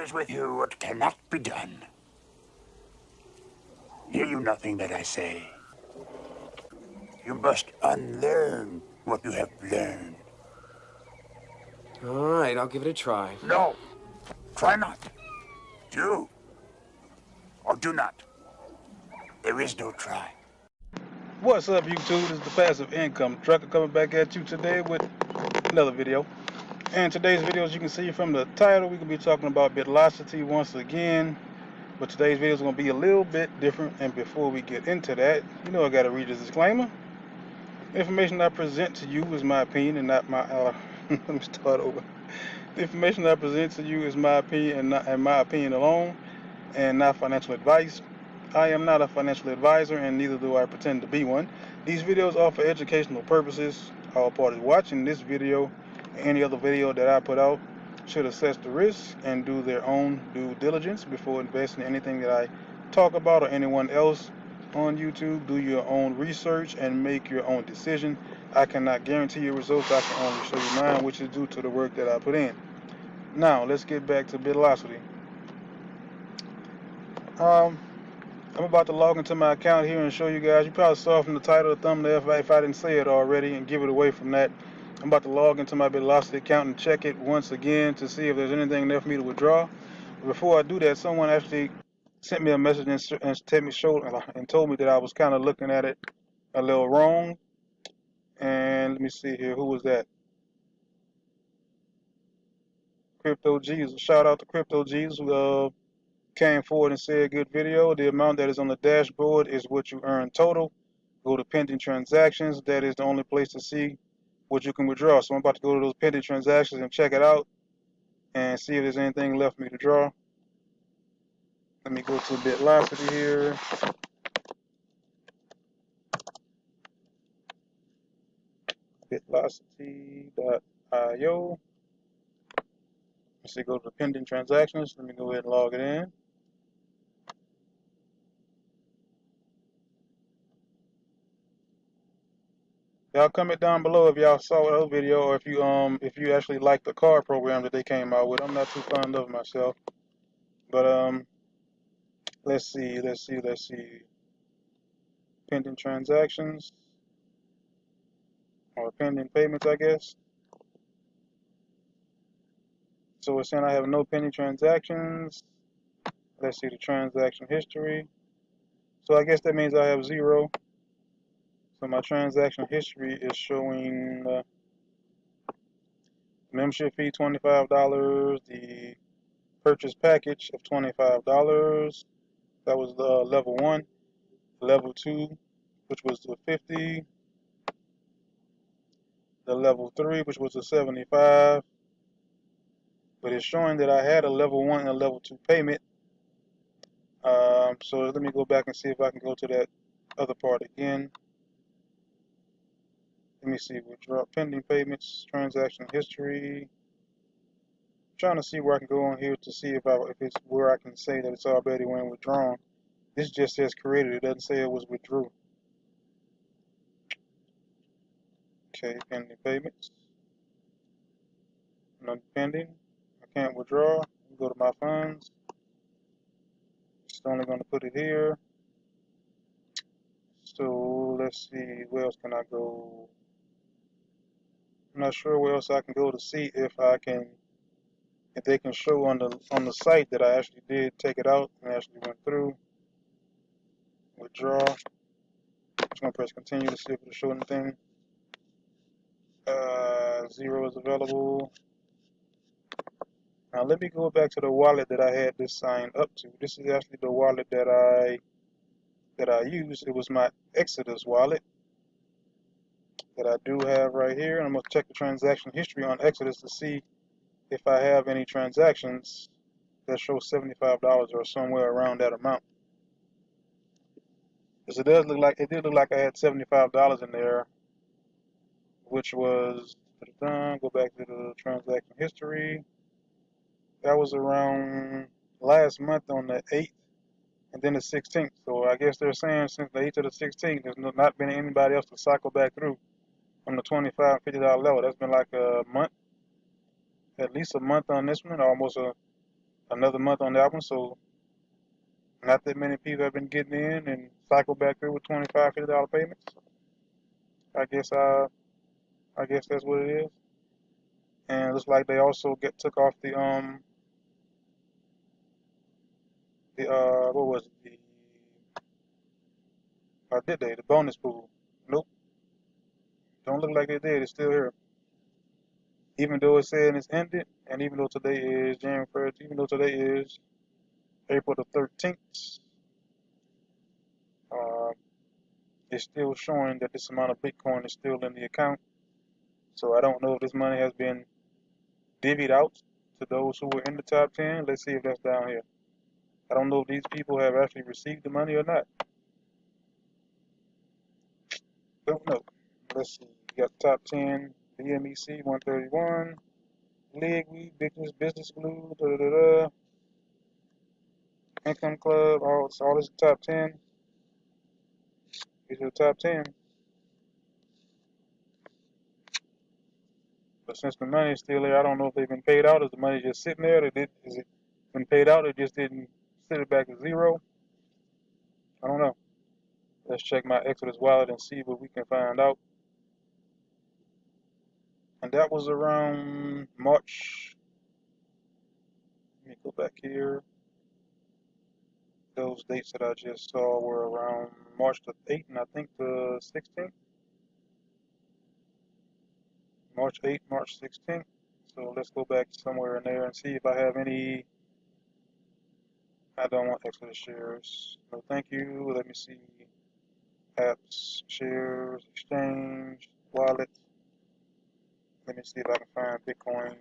bears with you what cannot be done. Hear you nothing that I say. You must unlearn what you have learned. All right, I'll give it a try. No, try not. Do or do not. There is no try. What's up, YouTube? This is the Passive Income Trucker coming back at you today with another video. And today's video, as you can see from the title, we can be talking about Bitlocity once again. But today's video is going to be a little bit different. And before we get into that, you know I got to read this disclaimer. The information I present to you is my opinion and not my... let me start over. The information I present to you is my opinion and my opinion alone, and not financial advice. I am not a financial advisor, and neither do I pretend to be one. These videos are for educational purposes. All parties watching this video and any other video that I put out should assess the risks and do their own due diligence before investing in anything that I talk about or anyone else on YouTube. Do your own research and make your own decision. I cannot guarantee your results. I can only show you mine, which is due to the work that I put in. Now, let's get back to Bitlocity. I'm about to log into my account here and show you guys. You probably saw from the title, the thumbnail, if I didn't say it already, and give it away from that. I'm about to log into my Bitlocity account and check it once again to see if there's anything there for me to withdraw. But before I do that, someone actually sent me a message and told me that I was kind of looking at it a little wrong. And let me see here. Who was that? Crypto Jesus. Shout out to Crypto Jesus, who came forward and said, good video. The amount that is on the dashboard is what you earn total. Go to pending transactions. That is the only place to see what you can withdraw. So I'm about to go to those pending transactions and check it out and see if there's anything left for me to draw. Let me go to Bitlocity here. Bitlocity.io. Let's see, go to the pending transactions. Let me go ahead and log it in. Y'all comment down below if y'all saw the other video, or if you actually like the card program that they came out with. I'm not too fond of it myself, but let's see. Pending transactions or pending payments, I guess. So it's saying I have no pending transactions. Let's see the transaction history. So I guess that means I have 0. So my transaction history is showing membership fee $25, the purchase package of $25. That was the level 1. Level 2, which was the 50. The level 3, which was the 75. But it's showing that I had a level 1 and a level 2 payment. So let me go back and see if I can go to that other part again. Let me see, withdraw pending payments, transaction history. I'm trying to see where I can go on here to see if it's where I can say that it's already when withdrawn. This just says created. It doesn't say it was withdrew. Okay, pending payments. None pending. I can't withdraw. Go to my funds. It's only going to put it here. So let's see, where else can I go? I'm not sure where else I can go to see if they can show on the site that I actually did take it out and actually went through. Withdraw. I'm just gonna press continue to see if it'll show anything. 0 is available. Now let me go back to the wallet that I had this signed up to. This is actually the wallet that I use. It was my Exitus Wallet that I do have right here. I'm gonna check the transaction history on Exitus to see if I have any transactions that show $75 or somewhere around that amount. Because it did look like I had $75 in there, which was, go back to the transaction history. That was around last month on the 8th and then the 16th. So I guess they're saying since the 8th to the 16th, there's not been anybody else to cycle back through from the $25, $50 level. That's been like a month, at least a month on this one, almost another month on that one, so not that many people have been getting in and cycle back through with $25, $50 payments. I guess I guess that's what it is. And it looks like they also took off the what was it, did they, the bonus pool? Nope, don't look like they did. It's still here, even though it said it's ended, and even though today is January 1st, even though today is April the 13th, uh, it's still showing that this amount of Bitcoin is still in the account. So I don't know if this money has been divvied out to those who were in the top 10. Let's see if that's down here. I don't know if these people have actually received the money or not. Don't know. Let's see. You got top 10, BMEC 131, Ligweed, Business Glue, Income Club, all this top 10. These are the top 10. But since the money is still there, I don't know if they've been paid out. Is the money just sitting there? Is it been paid out? It just didn't sit it back to zero? I don't know. Let's check my Exitus Wallet and see what we can find out. And that was around March. Let me go back here. Those dates that I just saw were around March the 8th and I think the 16th. March 8th, March 16th. So let's go back somewhere in there and see if I have any. I don't want Exodus shares. No, thank you. Let me see. Apps, shares, exchange, wallet. Let me see if I can find Bitcoin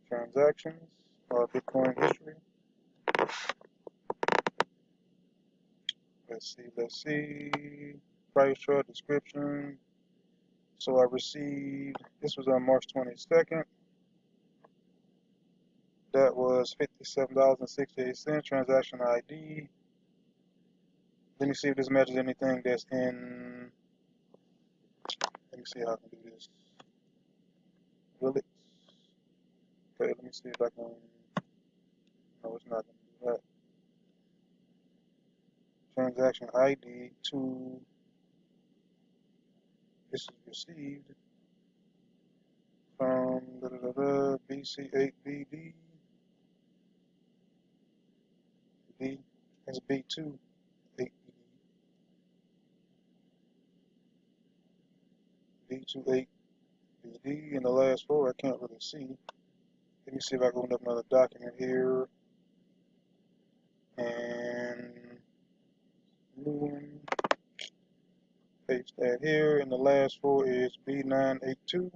transactions or Bitcoin history. Let's see. Price chart, description. So I received, this was on March 22nd. That was $57.68. Transaction ID. Let me see if this matches anything that's in. Let me see how I can do this. Will it? Okay, let me see if I can. No, it's not going to do that. Transaction ID to. This is received from BC8BD. B. That's B2. 8BD. B28BD. And the last four I can't really see. Let me see if I can open up another document here. And new one. Paste that here. And the last four is B982.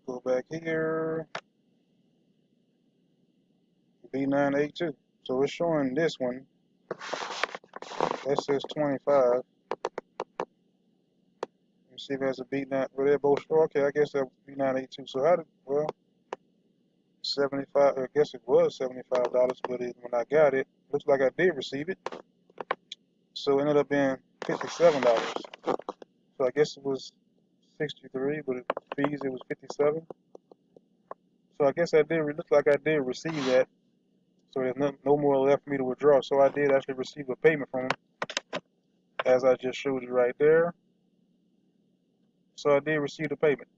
Go back here. B982. So it's showing this one. That says 25. Let me see if it has a B9. Well, they're both short. Okay, I guess that was B982. So how did, well, 75, I guess it was $75, but when I got it, looks like I did receive it. So it ended up being $57. So I guess it was 63, but fees it was 57. So I guess I did, looks like I did receive that. So there's no more left for me to withdraw. So I did actually receive a payment from them, as I just showed you right there. So I did receive the payment.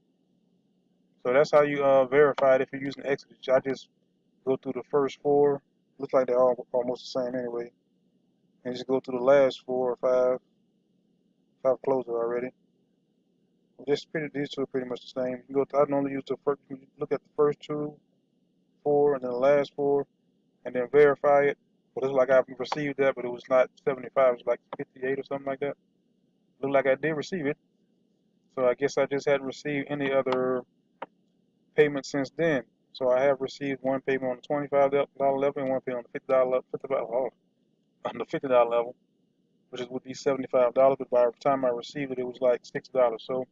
So that's how you verify it if you're using Exitus. I just go through the first four. Looks like they're all almost the same anyway. And just go through the last 4 or 5. I've closed it already. These two are pretty much the same. You go to, I normally use the first. You look at the first 2, 4, and then the last 4, and then verify it. But it's like I've received that, but it was not 75. It was like 58 or something like that. Looked like I did receive it. So I guess I just hadn't received any other payment since then. So I have received one payment on the $25 level and one payment on the $50 level, which would be $75. But by the time I received it, it was like $6. So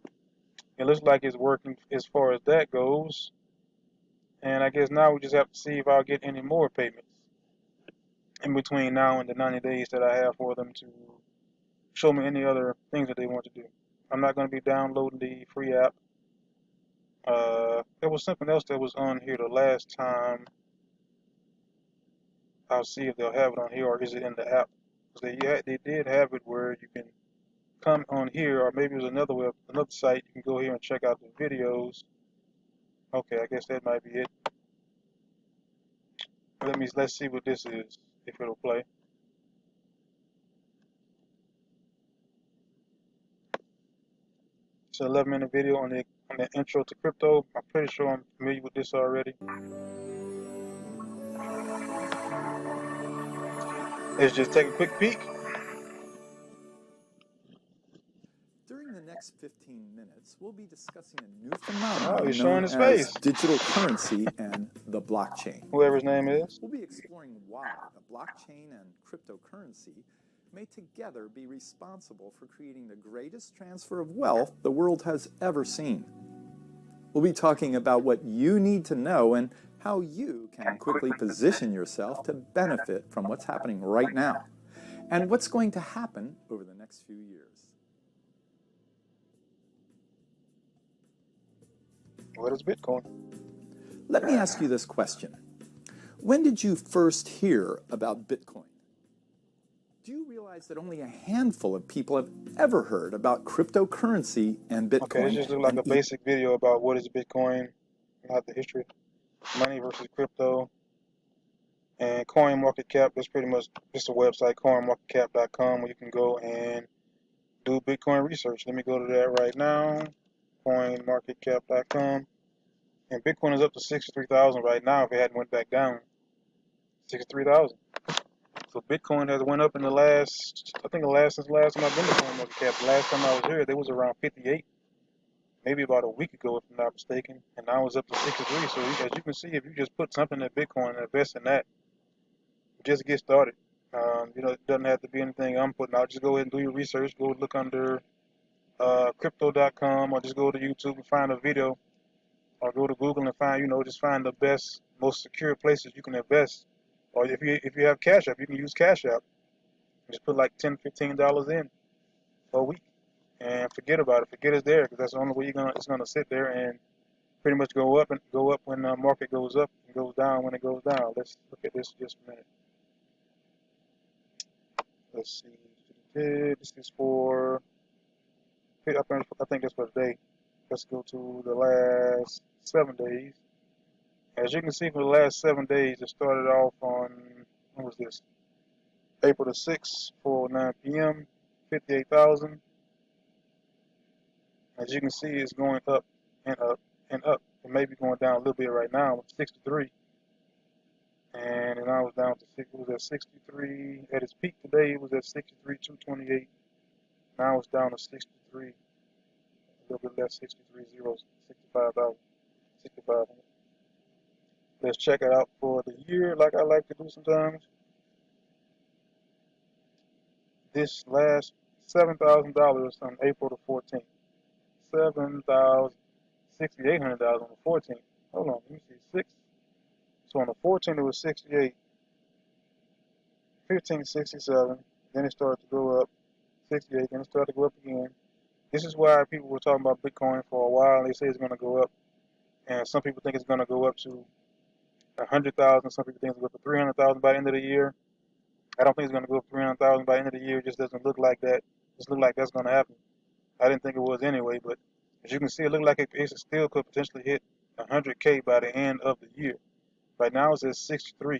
it looks like it's working as far as that goes. And I guess now we just have to see if I'll get any more payments in between now and the 90 days that I have for them to show me any other things that they want to do. I'm not going to be downloading the free app There was something else that was on here the last time. I'll see if they'll have it on here, or is it in the app? Because they did have it where you can come on here, or maybe it was another site. You can go here and check out the videos. Okay, I guess that might be it. Let's see what this is, if it'll play. It's an 11-minute video on the intro to crypto. I'm pretty sure I'm familiar with this already. Let's just take a quick peek. During the next 15 minutes, we'll be discussing a new phenomenon he's showing known his as face. digital currency and the blockchain. Whoever his name is. We'll be exploring why the blockchain and cryptocurrency may together be responsible for creating the greatest transfer of wealth the world has ever seen. We'll be talking about what you need to know and how you can quickly position yourself to benefit from what's happening right now and what's going to happen over the next few years. What is Bitcoin? Let me ask you this question. When did you first hear about Bitcoin? Do you realize that only a handful of people have ever heard about cryptocurrency and Bitcoin? Okay, this just looks like a basic video about what is Bitcoin, not the history. Money versus crypto. And CoinMarketCap, that's pretty much just a website, CoinMarketCap.com, where you can go and do Bitcoin research. Let me go to that right now. CoinMarketCap.com. And Bitcoin is up to 63,000 right now if it hadn't went back down. 63,000. So Bitcoin has went up in the last, I think since the last time I've been to CoinMarketCap. The last time I was here, they was around 58. Maybe about a week ago, if I'm not mistaken. And now it's up to 63. So as you can see, if you just put something in Bitcoin and invest in that, just get started. It doesn't have to be anything I'm putting out. Just go ahead and do your research. Go look under crypto.com, or just go to YouTube and find a video, or go to Google and find, just find the best, most secure places you can invest. Or if you have Cash App, you can use Cash App. Just put like $10, $15 in a week, and forget about it. Forget it's there, because that's the only way it's gonna sit there and pretty much go up when the market goes up, and goes down when it goes down. Let's look at this just a minute. Let's see. This is for, I think that's for today. Let's go to the last 7 days. As you can see, for the last 7 days, it started off on, when was this? April the 6th, 4:09 p.m., 58,000. As you can see, it's going up and up and up. It may be going down a little bit right now, with 63. And then I was down to it was at 63. At its peak today, it was at 63,228. Now it's down to 63, a little bit less, 65,000, 65. Let's check it out for the year, like I like to do sometimes. This last $7,000 on April the 14th. $6,800 on the 14th. Hold on, let me see, 6. So on the 14th it was 68, 15, 67. Then it started to go up, 68. Then it started to go up again. This is why people were talking about Bitcoin for a while. They say it's going to go up, and some people think it's going to go up to 100,000. Some people think it's going to go up to 300,000 by the end of the year. I don't think it's going to go up to 300,000 by the end of the year. It just doesn't look like that. It just look like that's going to happen. I didn't think it was anyway, but as you can see, it looked like it still could potentially hit 100K by the end of the year. Right now it's at 63,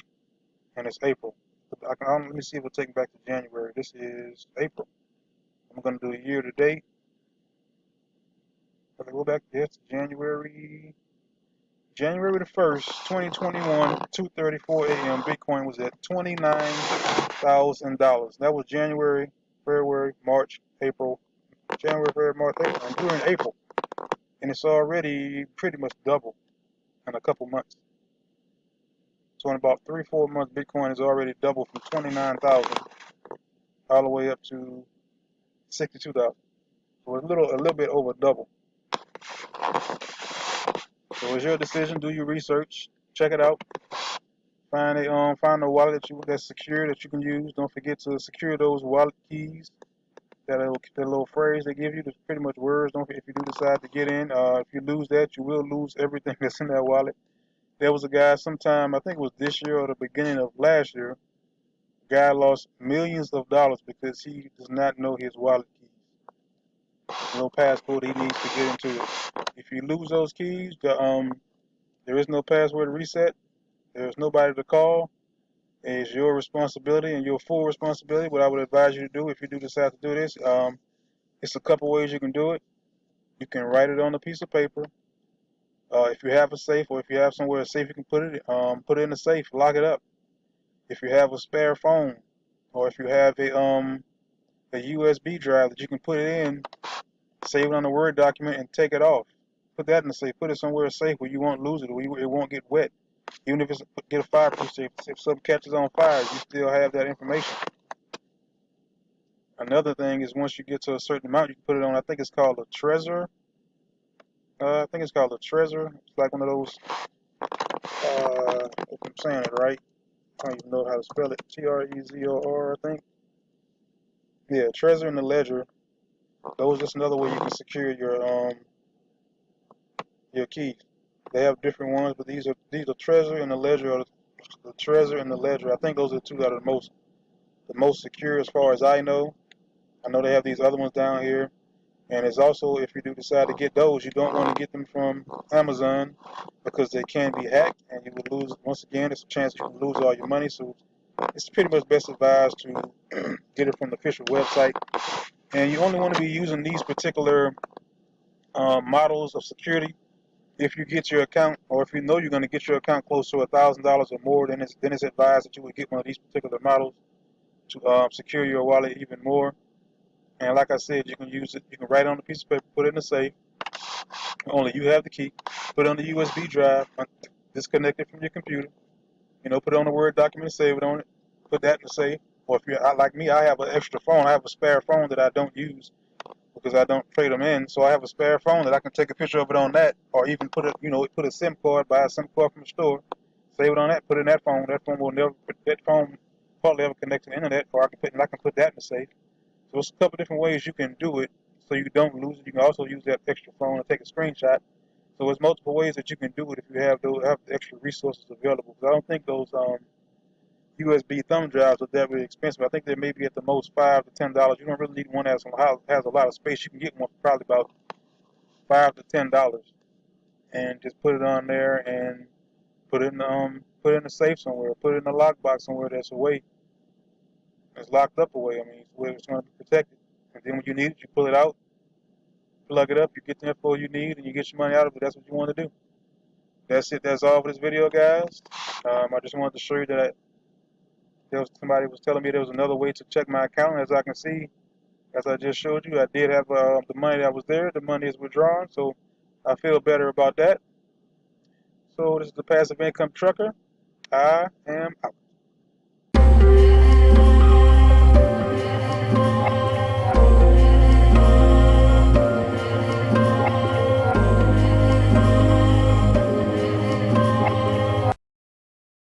and it's April. Let me see if we'll take it back to January. This is April. I'm going to do a year to date. If I go back there to January the 1st, 2021, 2:34 a.m. Bitcoin was at $29,000. That was January, February, March, April. January, February, March, April. And we're in April. And it's already pretty much double in a couple months. So in about 3-4 months, Bitcoin is already doubled from 29,000 all the way up to 62,000. So a little bit over double. So it's your decision. Do your research. Check it out. Find a wallet that's secure that you can use. Don't forget to secure those wallet keys. That little phrase they give you, that's pretty much words. Don't if you do decide to get in. If you lose that, you will lose everything that's in that wallet. There was a guy sometime, I think it was this year or the beginning of last year. A guy lost millions of dollars because he does not know his wallet keys. No passcode he needs to get into it. If you lose those keys, there is no password reset. There's nobody to call. It's your responsibility and your full responsibility. What I would advise you to do if you do decide to do this, it's a couple ways you can do it. You can write it on a piece of paper. If you have a safe, or if you have somewhere safe you can put it in the safe, lock it up. If you have a spare phone, or if you have a USB drive that you can put it in, save it on a Word document and take it off. Put that in the safe. Put it somewhere safe where you won't lose it, where it won't get wet. Even if it's get a fireproof safe, if something catches on fire, you still have that information. Another thing is once you get to a certain amount, you can put it on. I think it's called a Trezor. I think it's called a Trezor. It's like one of those. If I'm saying it right, I don't even know how to spell it. Trezor, I think. Yeah, Trezor and the Ledger. Those just another way you can secure your keys. They have different ones, but these are Trezor and the Ledger. Or the Trezor and the Ledger. I think those are the two that are the most secure as far as I know. I know they have these other ones down here. And it's also, if you do decide to get those, you don't want to get them from Amazon because they can be hacked and you would lose, once again, there's a chance you can lose all your money. So it's pretty much best advised to get it from the official website. And you only want to be using these particular models of security if you get your account, or if you know you're going to get your account close to $1,000 or more, then it's advised that you would get one of these particular models to secure your wallet even more. And like I said, you can use it. You can write it on a piece of paper, put it in the safe. Only you have the key. Put it on the USB drive, disconnect it from your computer. Put it on a Word document and save it on it. Put that in the safe. Or if you're like me, I have an extra phone. I have a spare phone that I don't use because I don't trade them in. So I have a spare phone that I can take a picture of it on that, or even put a SIM card, buy a SIM card from the store, save it on that, put it in that phone. That phone probably ever connect to the internet, or I can put that in the safe. So it's a couple different ways you can do it so you don't lose it. You can also use that extra phone and take a screenshot. So there's multiple ways that you can do it if you have the extra resources available. Because I don't think those USB thumb drives are that really expensive. I think they may be at the most $5 to $10. You don't really need one that has a lot of space. You can get one for probably about $5 to $10, and just put it on there and put it in the safe somewhere. Put it in a lockbox somewhere that's away. It's locked up away. I mean, it's where it's going to be protected. And then when you need it, you pull it out, plug it up, you get the info you need, and you get your money out of it. That's what you want to do. That's it. That's all for this video, guys. I just wanted to show you that somebody was telling me there was another way to check my account. As I can see, as I just showed you, I did have the money that was there. The money is withdrawn, so I feel better about that. So this is the Passive Income Trucker. I am out.